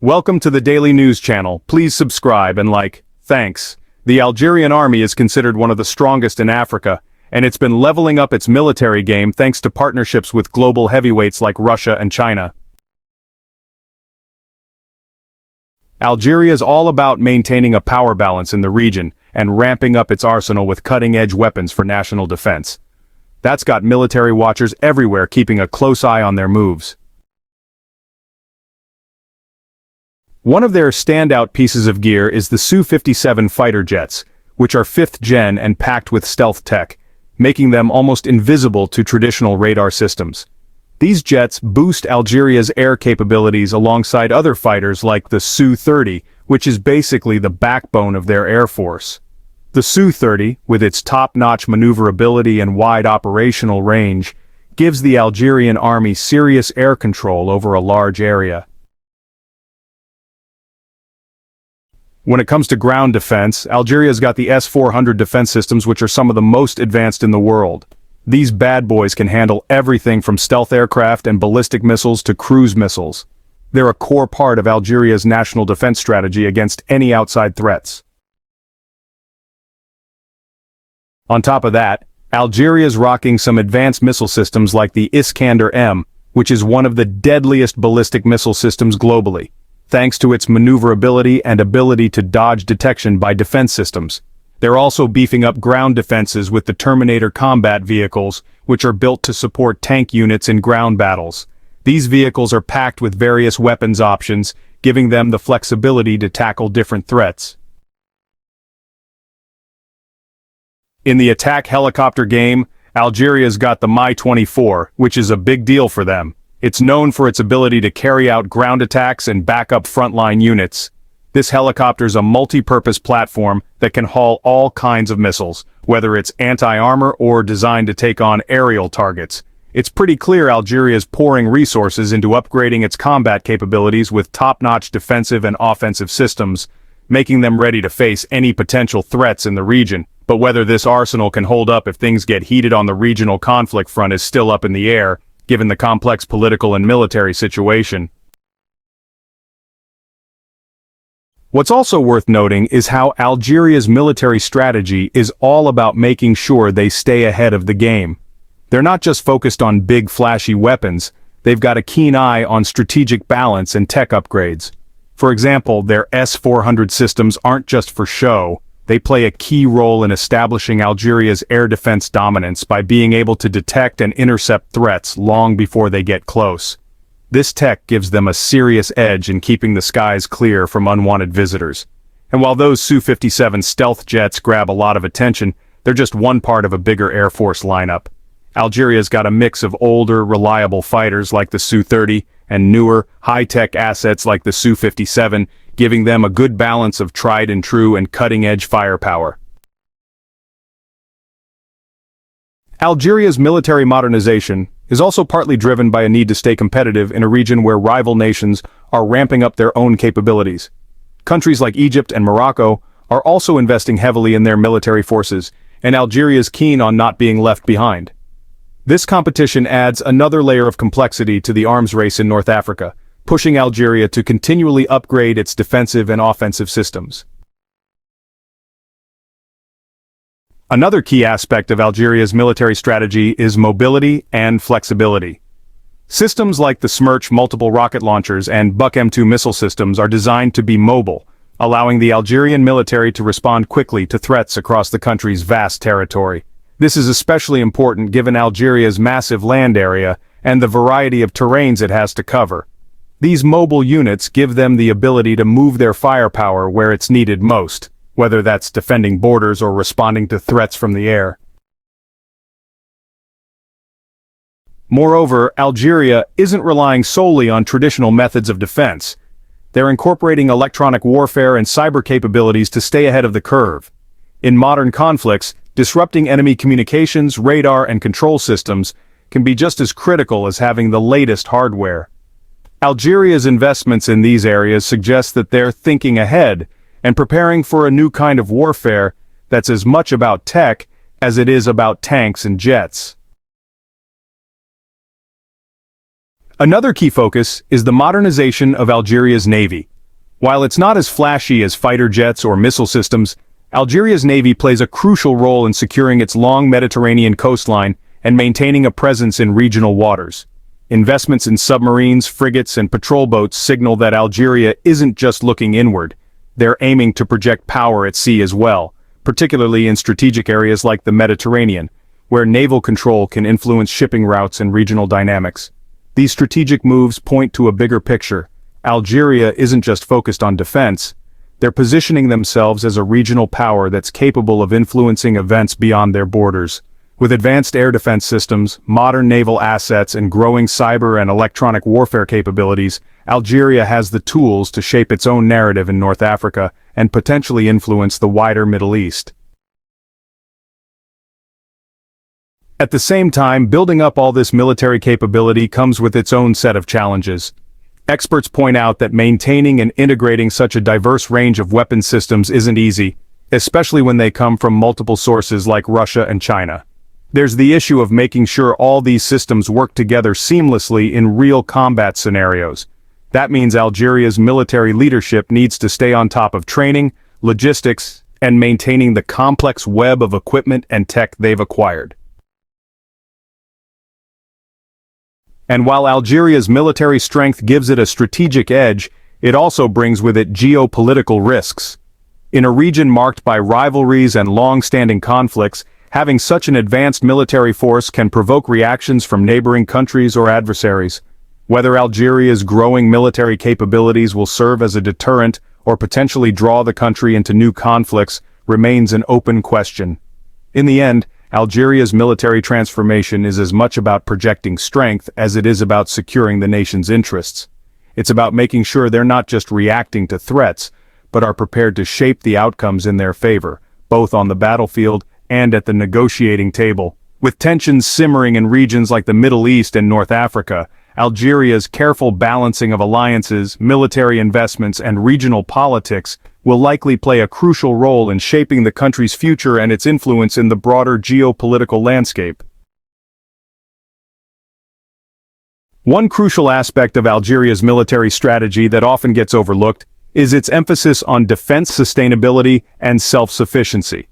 Welcome to the Daily News Channel. Please subscribe and like. Thanks. The Algerian army is considered one of the strongest in Africa, and it's been leveling up its military game thanks to partnerships with global heavyweights like Russia and China. Algeria is all about maintaining a power balance in the region and ramping up its arsenal with cutting-edge weapons for national defense. That's got military watchers everywhere keeping a close eye on their moves. One of their standout pieces of gear is the Su-57 fighter jets, which are 5th gen and packed with stealth tech, making them almost invisible to traditional radar systems. These jets boost Algeria's air capabilities alongside other fighters like the Su-30, which is basically the backbone of their air force. The Su-30, with its top-notch maneuverability and wide operational range, gives the Algerian army serious air control over a large area. When it comes to ground defense, Algeria's got the S-400 defense systems, which are some of the most advanced in the world. These bad boys can handle everything from stealth aircraft and ballistic missiles to cruise missiles. They're a core part of Algeria's national defense strategy against any outside threats. On top of that, Algeria's rocking some advanced missile systems like the Iskander-M, which is one of the deadliest ballistic missile systems globally, thanks to its maneuverability and ability to dodge detection by defense systems. They're also beefing up ground defenses with the Terminator combat vehicles, which are built to support tank units in ground battles. These vehicles are packed with various weapons options, giving them the flexibility to tackle different threats. In the attack helicopter game, Algeria's got the Mi-24, which is a big deal for them. It's known for its ability to carry out ground attacks and back up frontline units. This helicopter's a multi-purpose platform that can haul all kinds of missiles, whether it's anti-armor or designed to take on aerial targets. It's pretty clear Algeria's pouring resources into upgrading its combat capabilities with top-notch defensive and offensive systems, making them ready to face any potential threats in the region. But whether this arsenal can hold up if things get heated on the regional conflict front is still up in the air, given the complex political and military situation. What's also worth noting is how Algeria's military strategy is all about making sure they stay ahead of the game. They're not just focused on big flashy weapons, they've got a keen eye on strategic balance and tech upgrades. For example, their S-400 systems aren't just for show, they play a key role in establishing Algeria's air defense dominance by being able to detect and intercept threats long before they get close. This tech gives them a serious edge in keeping the skies clear from unwanted visitors. And while those Su-57 stealth jets grab a lot of attention, they're just one part of a bigger Air Force lineup. Algeria's got a mix of older, reliable fighters like the Su-30 and newer, high-tech assets like the Su-57, giving them a good balance of tried-and-true and cutting-edge firepower. Algeria's military modernization is also partly driven by a need to stay competitive in a region where rival nations are ramping up their own capabilities. Countries like Egypt and Morocco are also investing heavily in their military forces, and Algeria's keen on not being left behind. This competition adds another layer of complexity to the arms race in North Africa, pushing Algeria to continually upgrade its defensive and offensive systems. Another key aspect of Algeria's military strategy is mobility and flexibility. Systems like the Smerch multiple rocket launchers and Buck M2 missile systems are designed to be mobile, allowing the Algerian military to respond quickly to threats across the country's vast territory. This is especially important given Algeria's massive land area and the variety of terrains it has to cover. These mobile units give them the ability to move their firepower where it's needed most, whether that's defending borders or responding to threats from the air. Moreover, Algeria isn't relying solely on traditional methods of defense. They're incorporating electronic warfare and cyber capabilities to stay ahead of the curve. In modern conflicts, disrupting enemy communications, radar, and control systems can be just as critical as having the latest hardware. Algeria's investments in these areas suggest that they're thinking ahead and preparing for a new kind of warfare that's as much about tech as it is about tanks and jets. Another key focus is the modernization of Algeria's navy. While it's not as flashy as fighter jets or missile systems, Algeria's navy plays a crucial role in securing its long Mediterranean coastline and maintaining a presence in regional waters. Investments in submarines, frigates, and patrol boats signal that Algeria isn't just looking inward. They're aiming to project power at sea as well, particularly in strategic areas like the Mediterranean, where naval control can influence shipping routes and regional dynamics. These strategic moves point to a bigger picture. Algeria isn't just focused on defense, they're positioning themselves as a regional power that's capable of influencing events beyond their borders. With advanced air defense systems, modern naval assets, and growing cyber and electronic warfare capabilities, Algeria has the tools to shape its own narrative in North Africa and potentially influence the wider Middle East. At the same time, building up all this military capability comes with its own set of challenges. Experts point out that maintaining and integrating such a diverse range of weapon systems isn't easy, especially when they come from multiple sources like Russia and China. There's the issue of making sure all these systems work together seamlessly in real combat scenarios. That means Algeria's military leadership needs to stay on top of training, logistics, and maintaining the complex web of equipment and tech they've acquired. And while Algeria's military strength gives it a strategic edge, it also brings with it geopolitical risks. In a region marked by rivalries and long-standing conflicts, having such an advanced military force can provoke reactions from neighboring countries or adversaries. Whether Algeria's growing military capabilities will serve as a deterrent or potentially draw the country into new conflicts remains an open question. In the end, Algeria's military transformation is as much about projecting strength as it is about securing the nation's interests. It's about making sure they're not just reacting to threats, but are prepared to shape the outcomes in their favor, both on the battlefield and at the negotiating table. With tensions simmering in regions like the Middle East and North Africa, Algeria's careful balancing of alliances, military investments, and regional politics will likely play a crucial role in shaping the country's future and its influence in the broader geopolitical landscape. One crucial aspect of Algeria's military strategy that often gets overlooked is its emphasis on defense sustainability and self-sufficiency.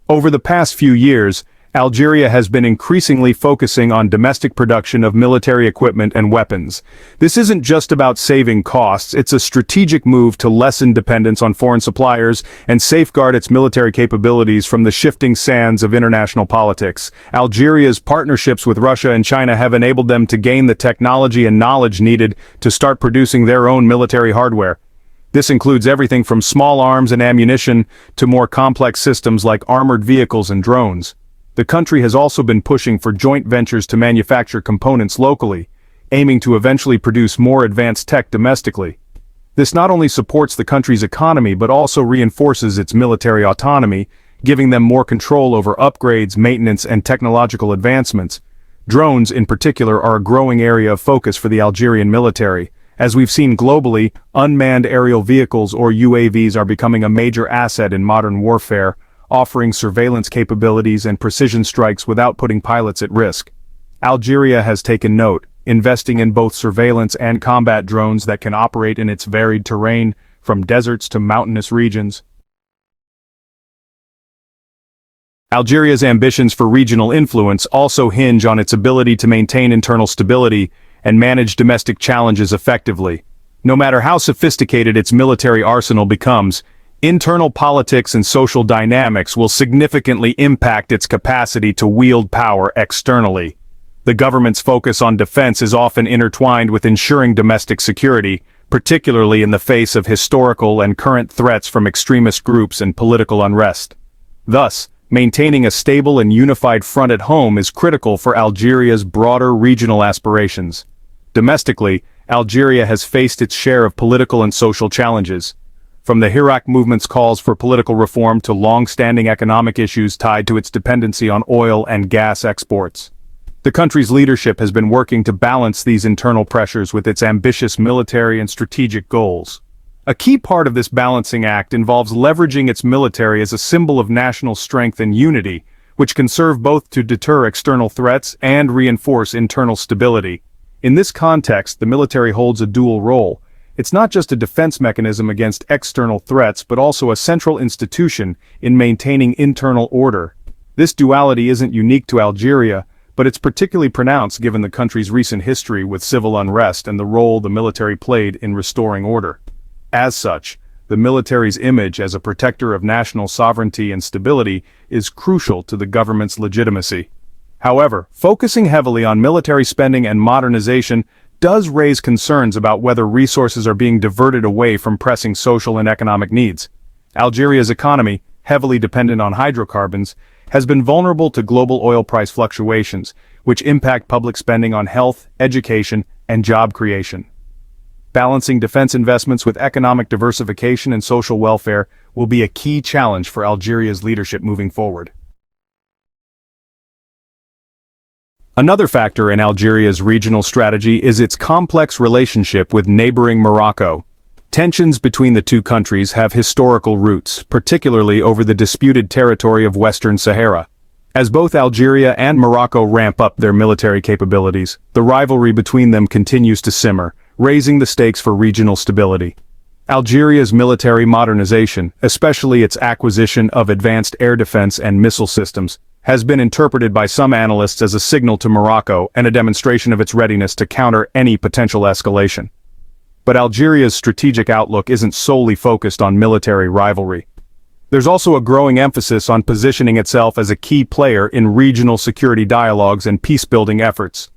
Over the past few years, Algeria has been increasingly focusing on domestic production of military equipment and weapons. This isn't just about saving costs, it's a strategic move to lessen dependence on foreign suppliers and safeguard its military capabilities from the shifting sands of international politics. Algeria's partnerships with Russia and China have enabled them to gain the technology and knowledge needed to start producing their own military hardware. This includes everything from small arms and ammunition to more complex systems like armored vehicles and drones. The country has also been pushing for joint ventures to manufacture components locally, aiming to eventually produce more advanced tech domestically. This not only supports the country's economy but also reinforces its military autonomy, giving them more control over upgrades, maintenance, and technological advancements. Drones, in particular, are a growing area of focus for the Algerian military. As we've seen globally, unmanned aerial vehicles or UAVs are becoming a major asset in modern warfare, offering surveillance capabilities and precision strikes without putting pilots at risk. Algeria has taken note, investing in both surveillance and combat drones that can operate in its varied terrain, from deserts to mountainous regions. Algeria's ambitions for regional influence also hinge on its ability to maintain internal stability and manage domestic challenges effectively. No matter how sophisticated its military arsenal becomes, internal politics and social dynamics will significantly impact its capacity to wield power externally. The government's focus on defense is often intertwined with ensuring domestic security, particularly in the face of historical and current threats from extremist groups and political unrest. Thus, maintaining a stable and unified front at home is critical for Algeria's broader regional aspirations. Domestically, Algeria has faced its share of political and social challenges. From the Hirak movement's calls for political reform to long-standing economic issues tied to its dependency on oil and gas exports. The country's leadership has been working to balance these internal pressures with its ambitious military and strategic goals. A key part of this balancing act involves leveraging its military as a symbol of national strength and unity, which can serve both to deter external threats and reinforce internal stability. In this context, the military holds a dual role. It's not just a defense mechanism against external threats but also a central institution in maintaining internal order. This duality isn't unique to Algeria, but it's particularly pronounced given the country's recent history with civil unrest and the role the military played in restoring order. As such, the military's image as a protector of national sovereignty and stability is crucial to the government's legitimacy. However, focusing heavily on military spending and modernization does raise concerns about whether resources are being diverted away from pressing social and economic needs. Algeria's economy, heavily dependent on hydrocarbons, has been vulnerable to global oil price fluctuations, which impact public spending on health, education, and job creation. Balancing defense investments with economic diversification and social welfare will be a key challenge for Algeria's leadership moving forward. Another factor in Algeria's regional strategy is its complex relationship with neighboring Morocco. Tensions between the two countries have historical roots, particularly over the disputed territory of Western Sahara. As both Algeria and Morocco ramp up their military capabilities, the rivalry between them continues to simmer, raising the stakes for regional stability. Algeria's military modernization, especially its acquisition of advanced air defense and missile systems, has been interpreted by some analysts as a signal to Morocco and a demonstration of its readiness to counter any potential escalation. But Algeria's strategic outlook isn't solely focused on military rivalry. There's also a growing emphasis on positioning itself as a key player in regional security dialogues and peace-building efforts.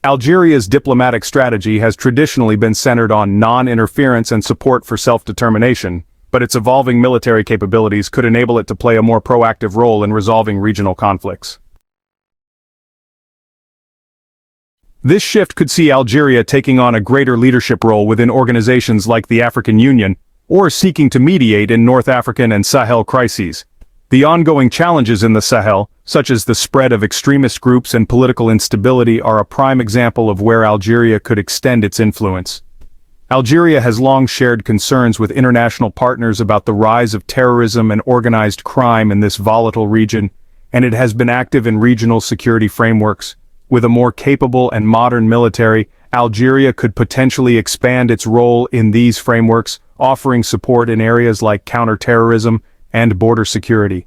Algeria's diplomatic strategy has traditionally been centered on non-interference and support for self-determination, but its evolving military capabilities could enable it to play a more proactive role in resolving regional conflicts. This shift could see Algeria taking on a greater leadership role within organizations like the African Union, or seeking to mediate in North African and Sahel crises. The ongoing challenges in the Sahel, such as the spread of extremist groups and political instability, are a prime example of where Algeria could extend its influence. Algeria has long shared concerns with international partners about the rise of terrorism and organized crime in this volatile region, and it has been active in regional security frameworks. With a more capable and modern military, Algeria could potentially expand its role in these frameworks, offering support in areas like counterterrorism and border security.